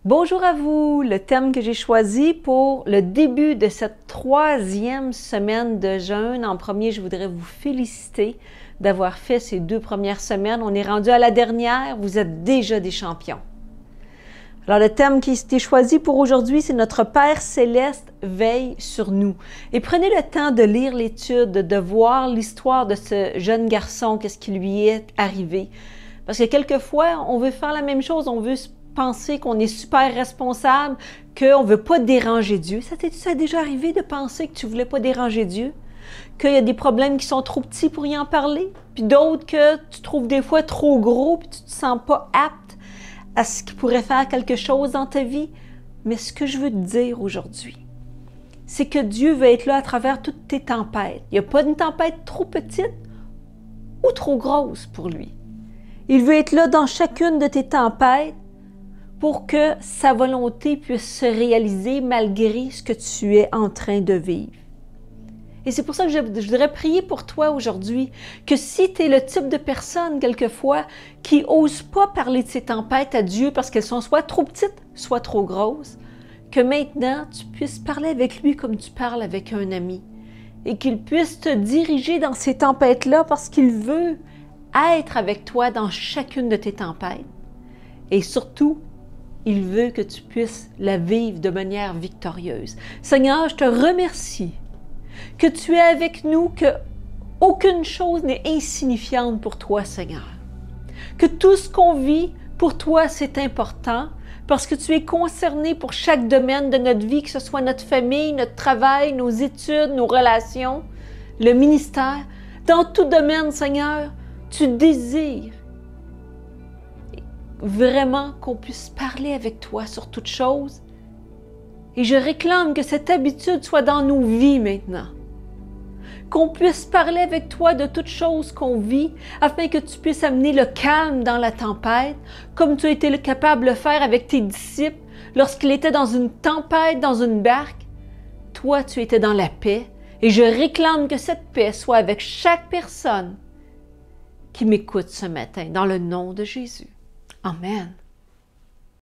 Bonjour à vous! Le thème que j'ai choisi pour le début de cette 3e semaine de jeûne. En premier, je voudrais vous féliciter d'avoir fait ces 2 premières semaines. On est rendu à la dernière, vous êtes déjà des champions. Alors, le thème qui a été choisi pour aujourd'hui, c'est notre Père Céleste veille sur nous. Et prenez le temps de lire l'étude, de voir l'histoire de ce jeune garçon, qu'est-ce qui lui est arrivé. Parce que quelquefois, on veut faire la même chose, on veut penser qu'on est super responsable, qu'on ne veut pas déranger Dieu. Ça t'est déjà arrivé de penser que tu ne voulais pas déranger Dieu? Qu'il y a des problèmes qui sont trop petits pour y en parler? Puis d'autres que tu trouves des fois trop gros puis tu ne te sens pas apte à ce qui pourrait faire quelque chose dans ta vie? Mais ce que je veux te dire aujourd'hui, c'est que Dieu veut être là à travers toutes tes tempêtes. Il n'y a pas une tempête trop petite ou trop grosse pour lui. Il veut être là dans chacune de tes tempêtes pour que sa volonté puisse se réaliser malgré ce que tu es en train de vivre. Et c'est pour ça que je voudrais prier pour toi aujourd'hui, que si tu es le type de personne, quelquefois, qui n'ose pas parler de ces tempêtes à Dieu parce qu'elles sont soit trop petites, soit trop grosses, que maintenant tu puisses parler avec lui comme tu parles avec un ami et qu'il puisse te diriger dans ces tempêtes-là parce qu'il veut être avec toi dans chacune de tes tempêtes. Et surtout, il veut que tu puisses la vivre de manière victorieuse. Seigneur, je te remercie que tu es avec nous, que aucune chose n'est insignifiante pour toi, Seigneur. Que tout ce qu'on vit, pour toi, c'est important parce que tu es concerné pour chaque domaine de notre vie, que ce soit notre famille, notre travail, nos études, nos relations, le ministère. Dans tout domaine, Seigneur, tu désires vraiment qu'on puisse parler avec toi sur toutes choses. Et je réclame que cette habitude soit dans nos vies maintenant. Qu'on puisse parler avec toi de toutes choses qu'on vit, afin que tu puisses amener le calme dans la tempête, comme tu as été capable de le faire avec tes disciples lorsqu'ils étaient dans une tempête, dans une barque. Toi, tu étais dans la paix, et je réclame que cette paix soit avec chaque personne qui m'écoute ce matin, dans le nom de Jésus. Amen.